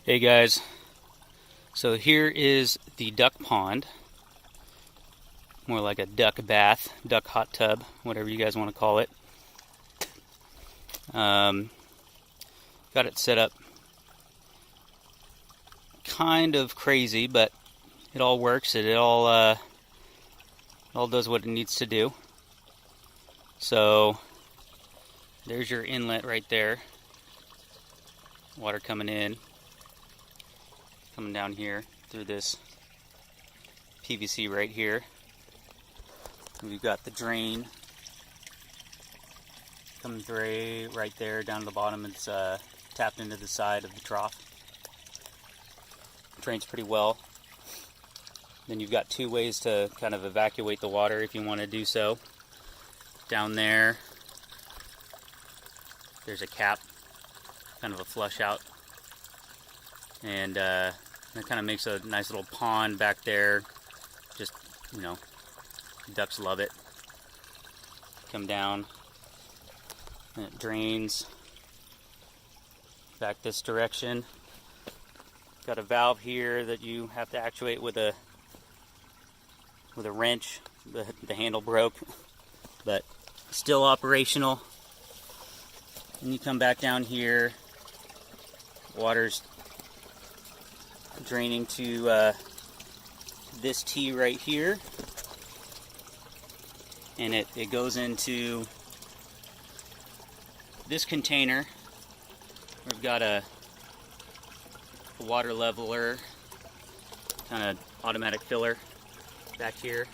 Hey guys, so here is the duck pond, more like a duck bath, duck hot tub, whatever you guys want to call it. Got it set up kind of crazy, but it all works. It all does what it needs to do. So there's your inlet right there. Water coming in. Coming down here through this PVC right here. We've got the drain coming through right there down to the bottom. It's tapped into the side of the trough. Drains pretty well. Then you've got two ways to kind of evacuate the water if you want to do so. Down there, there's a cap, kind of a flush out. And it kind of makes a nice little pond back there. Just, you know, ducks love it. Come down, and it drains back this direction. Got a valve here that you have to actuate with a wrench. The handle broke, but still operational. And you come back down here. Water's draining to this T right here, and it goes into this container. We've got a water leveler, kind of automatic filler back here.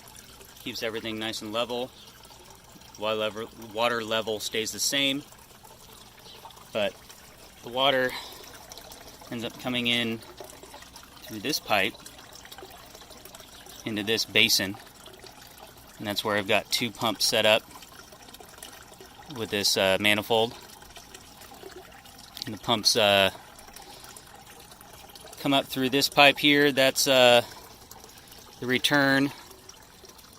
Keeps everything nice and level. Water level stays the same, but the water ends up coming in through this pipe into this basin, and that's where I've got two pumps set up with this manifold. And the pumps come up through this pipe here. That's the return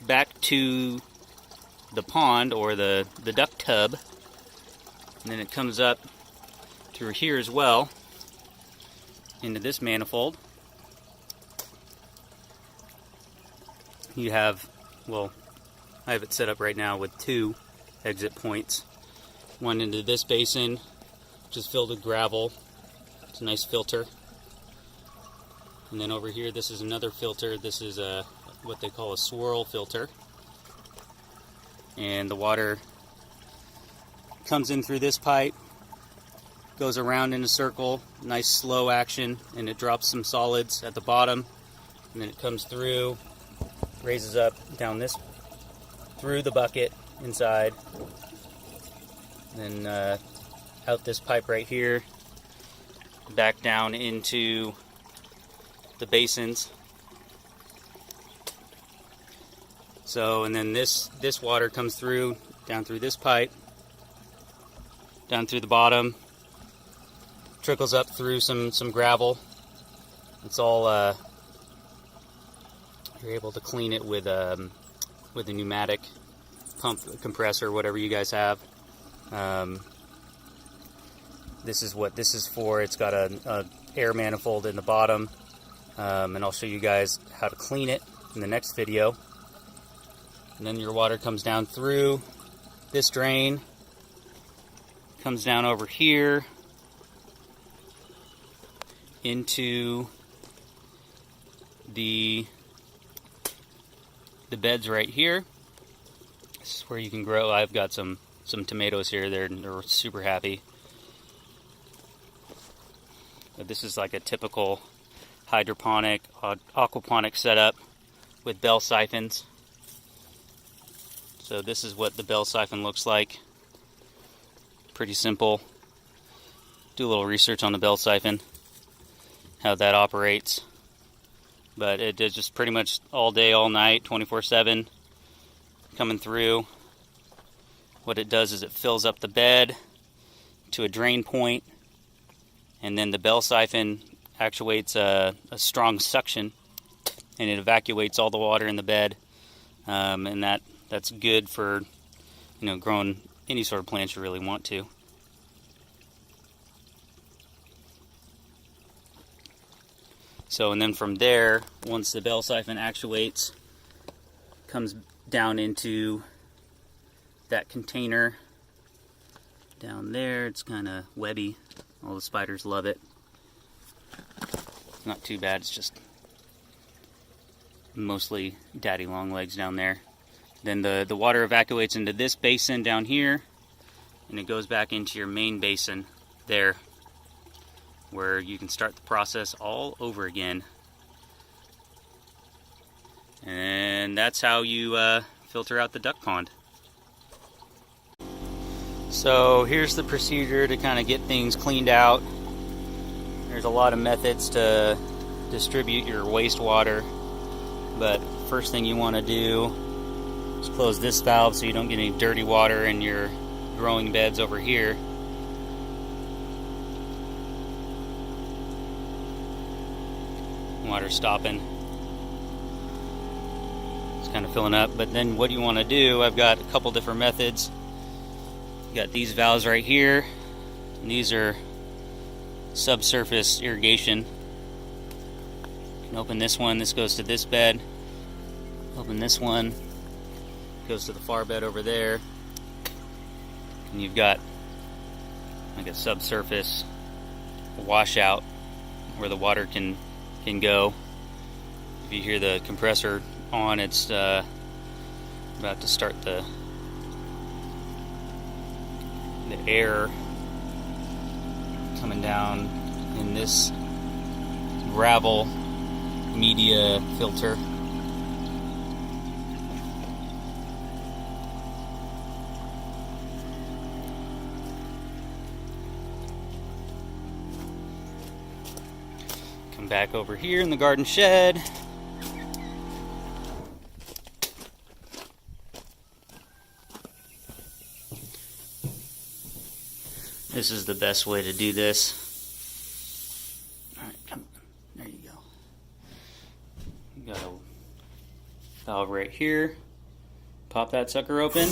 back to the pond or the duck tub, and then it comes up through here as well into this manifold. You have, well, I have it set up right now with two exit points. One into this basin, which is filled with gravel. It's a nice filter. And then over here, this is another filter. This is what they call a swirl filter. And the water comes in through this pipe, goes around in a circle, nice slow action, and it drops some solids at the bottom. And then it comes through, raises up down this through the bucket inside, then out this pipe right here, back down into the basins. So, and then this water comes through down through this pipe, down through the bottom, trickles up through some gravel. It's all you're able to clean it with a pneumatic pump, compressor, whatever you guys have. This is what this is for. It's got a air manifold in the bottom, and I'll show you guys how to clean it in the next video. And then your water comes down through this drain, comes down over here into the beds right here. This is where you can grow. I've got some tomatoes here. They're super happy. But this is like a typical hydroponic, aquaponic setup with bell siphons. So this is what the bell siphon looks like. Pretty simple. Do a little research on the bell siphon, how that operates. But it is just pretty much all day, all night, 24/7, coming through. What it does is it fills up the bed to a drain point, and then the bell siphon actuates a strong suction, and it evacuates all the water in the bed, and that's good for, you know, growing any sort of plants you really want to. So, and then from there, once the bell siphon actuates, comes down into that container down there. It's kind of webby. All the spiders love it. It's not too bad. It's just mostly daddy long legs down there. Then the water evacuates into this basin down here, and it goes back into your main basin there, where you can start the process all over again. And that's how you filter out the duck pond. So here's the procedure to kind of get things cleaned out. There's a lot of methods to distribute your wastewater, but first thing you want to do is close this valve so you don't get any dirty water in your growing beds over here. Water stopping. It's kind of filling up, but then what you want to do, I've got a couple different methods. Got these valves right here, and these are subsurface irrigation. You can open this one, this goes to this bed. Open this one, goes to the far bed over there. And you've got like a subsurface washout where the water can go. If you hear the compressor on, it's about to start the air coming down in this gravel media filter. Come back over here in the garden shed. This is the best way to do this. Alright, come on. There you go. You got a valve right here. Pop that sucker open.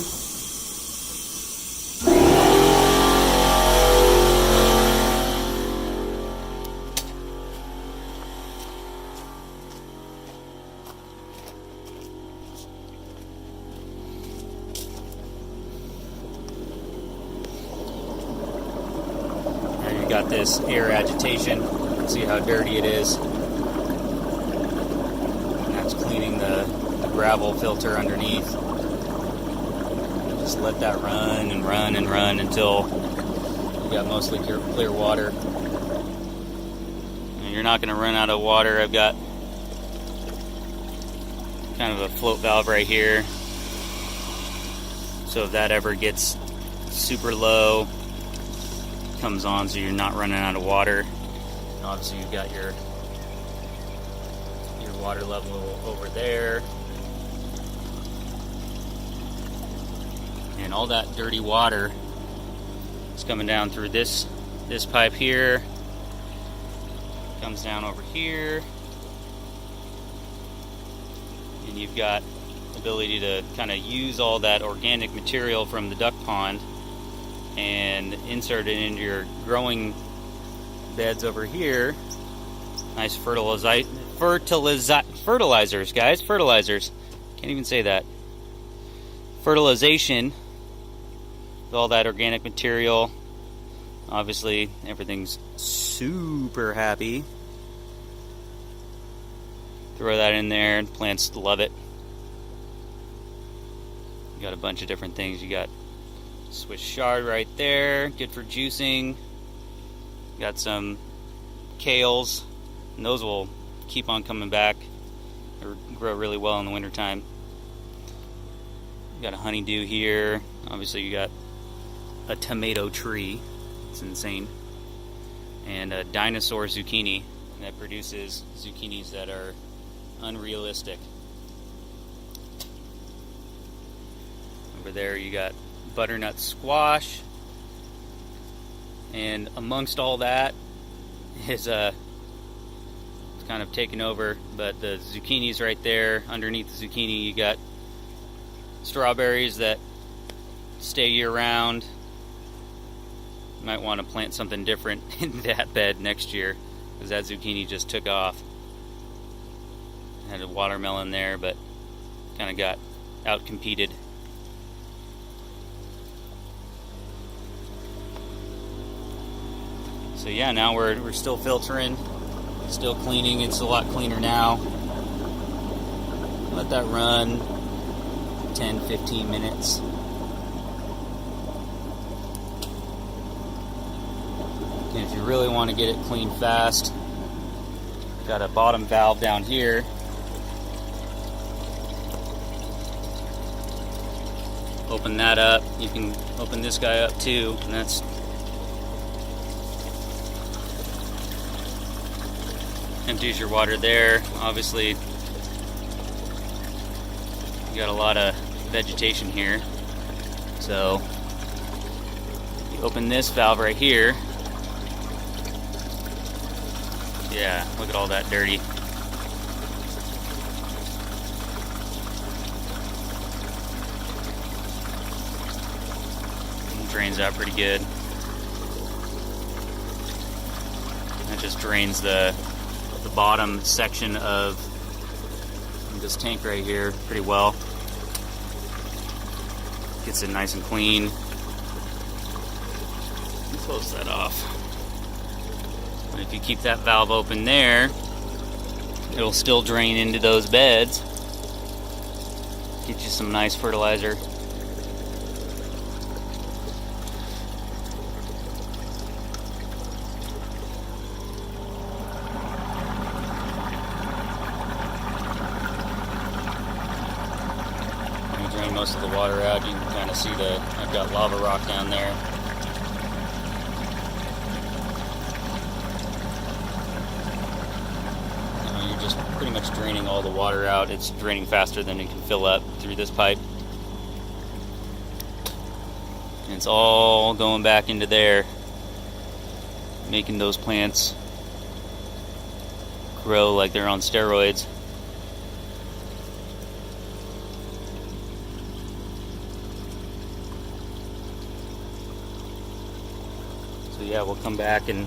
Got this air agitation. You can see how dirty it is. And that's cleaning the gravel filter underneath. Just let that run and run and run until you got mostly clear water. And you're not going to run out of water. I've got kind of a float valve right here. So if that ever gets super low, comes on so you're not running out of water. And obviously you've got your water level over there, and all that dirty water is coming down through this pipe here, comes down over here, and you've got the ability to kind of use all that organic material from the duck pond and insert it into your growing beds over here. Nice fertilizers, guys. Fertilizers. Can't even say that. Fertilization with all that organic material. Obviously, everything's super happy. Throw that in there, and plants love it. You got a bunch of different things. You got Swiss chard right there, good for juicing. Got some kales, and those will keep on coming back. They grow really well in the wintertime. You got a honeydew here. Obviously you got a tomato tree. It's insane. And a dinosaur zucchini that produces zucchinis that are unrealistic. Over there you got butternut squash, and amongst all that is it's kind of taken over, but the zucchini's right there. Underneath the zucchini you got strawberries that stay year round. You might want to plant something different in that bed next year, because that zucchini just took off. Had a watermelon there, but kind of got out-competed. So yeah, now we're still filtering, still cleaning. It's a lot cleaner now. Let that run 10-15 minutes. And if you really want to get it clean fast, got a bottom valve down here. Open that up. You can open this guy up too, and that's empties your water there. Obviously, you got a lot of vegetation here, so you open this valve right here. Yeah, look at all that dirty. It drains out pretty good. That just drains the bottom section of this tank right here pretty well. Gets it nice and clean. Close that off. And if you keep that valve open there, it'll still drain into those beds. Get you some nice fertilizer. When you drain most of the water out, you can kind of see I've got lava rock down there. Just pretty much draining all the water out. It's draining faster than it can fill up through this pipe. And it's all going back into there, making those plants grow like they're on steroids. So yeah, we'll come back and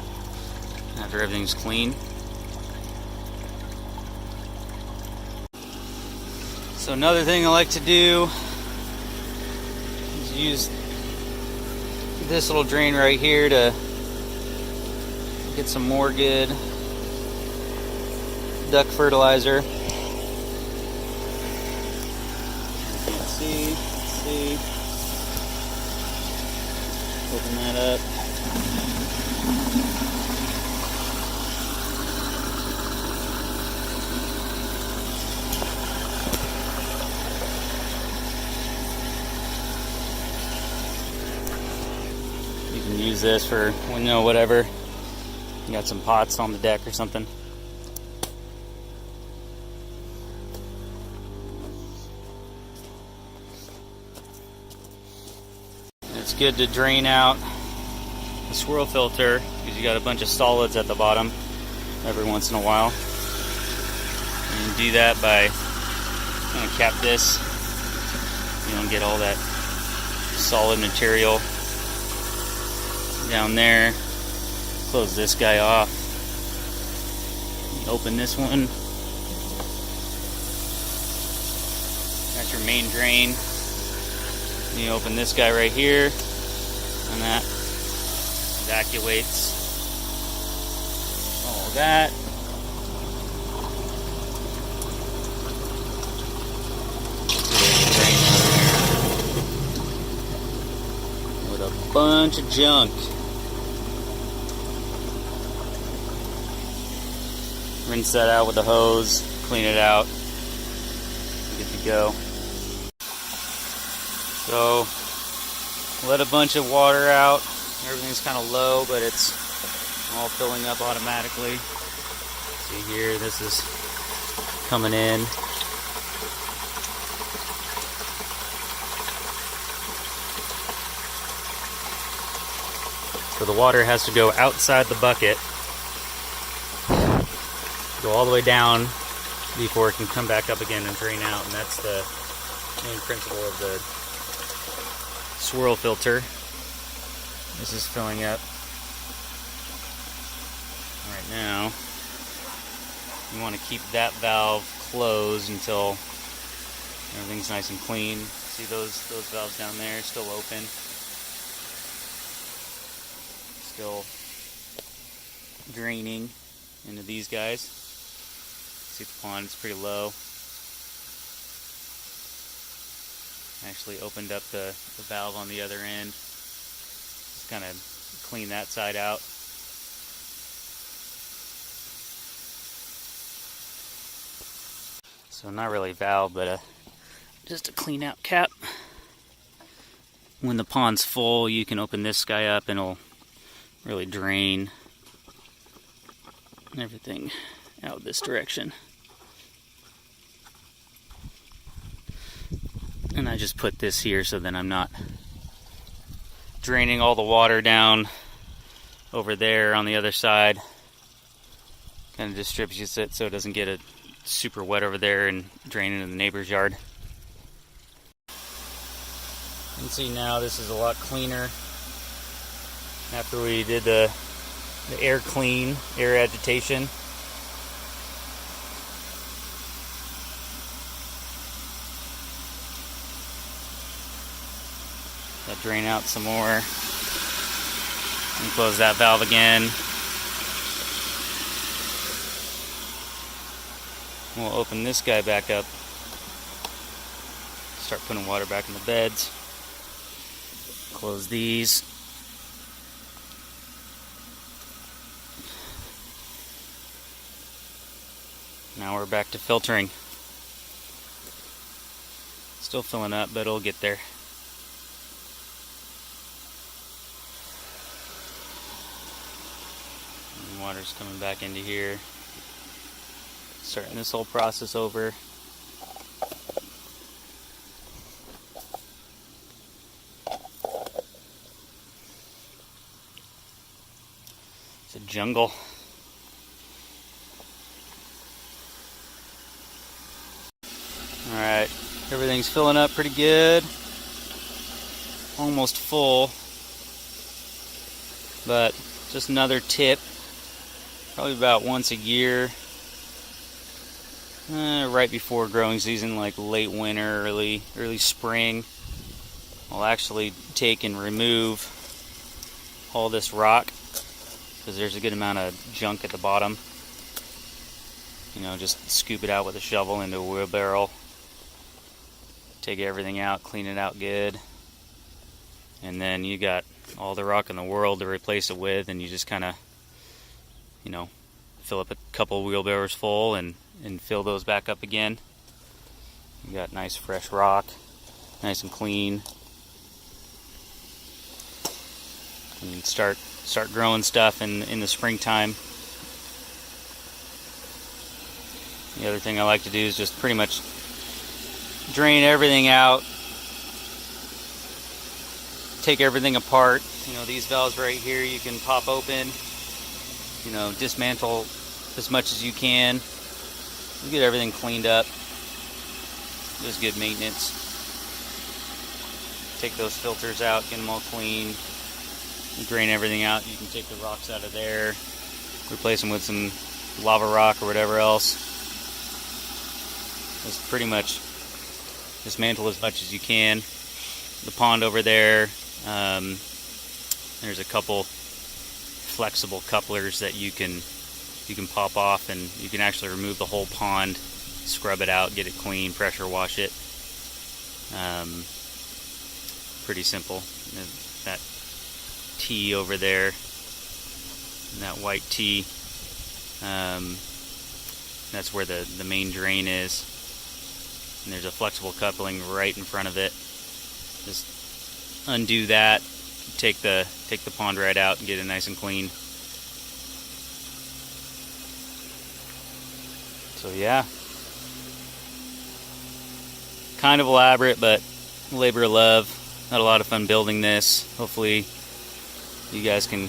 after everything's clean. So another thing I like to do is use this little drain right here to get some more good duck fertilizer. You can see, open that up. You can use this for, whatever. You got some pots on the deck or something. It's good to drain out the swirl filter because you got a bunch of solids at the bottom every once in a while. You can do that by kind of cap this. You don't get all that solid material down there. Close this guy off. You open this one. That's your main drain. You open this guy right here, and that evacuates all of that. Drain down there with a bunch of junk. Rinse that out with a hose, clean it out, good to go. So, let a bunch of water out. Everything's kind of low, but it's all filling up automatically. See here, this is coming in. So the water has to go outside the bucket, go all the way down before it can come back up again and drain out, and that's the main principle of the swirl filter. This is filling up right now. You want to keep that valve closed until everything's nice and clean. See those valves down there still open. Still draining into these guys. See the pond's pretty low. Actually opened up the valve on the other end. Just kind of clean that side out. So not really a valve, but just a clean out cap. When the pond's full, you can open this guy up and it'll really drain everything out this direction. And I just put this here so that I'm not draining all the water down over there on the other side. Kind of distributes it so it doesn't get it super wet over there and drain into the neighbor's yard. You can see now this is a lot cleaner after we did the air clean, air agitation. That drain out some more. And close that valve again. We'll open this guy back up. Start putting water back in the beds. Close these. Now we're back to filtering. Still filling up, but it'll get there. And water's coming back into here. Starting this whole process over. It's a jungle. Alright, everything's filling up pretty good. Almost full. But just another tip. Probably about once a year. Right before growing season, like late winter, early spring, I'll actually take and remove all this rock because there's a good amount of junk at the bottom. You know, just scoop it out with a shovel into a wheelbarrow, take everything out, clean it out good, and then you got all the rock in the world to replace it with, and you just kind of, you know, fill up a couple wheelbarrows full and fill those back up again. You got nice fresh rock, nice and clean. And start growing stuff in the springtime. The other thing I like to do is just pretty much drain everything out, take everything apart. You know, these valves right here you can pop open, you know, dismantle as much as you can. You get everything cleaned up. Just good maintenance. Take those filters out, get them all clean. Drain everything out. You can take the rocks out of there, replace them with some lava rock or whatever else. Just pretty much dismantle as much as you can. The pond over there, there's a couple flexible couplers that you can pop off, and you can actually remove the whole pond, scrub it out, get it clean, pressure wash it. Pretty simple. That T over there, that white T, that's where the main drain is, and there's a flexible coupling right in front of it. Just undo that, take the pond right out and get it nice and clean. So yeah, kind of elaborate, but labor of love. Had a lot of fun building this. Hopefully you guys can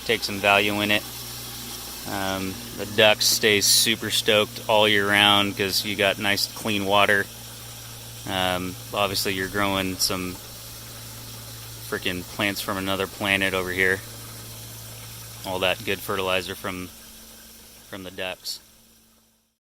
take some value in it. The ducks stay super stoked all year round because you got nice clean water. Obviously you're growing some freaking plants from another planet over here. All that good fertilizer from the ducks.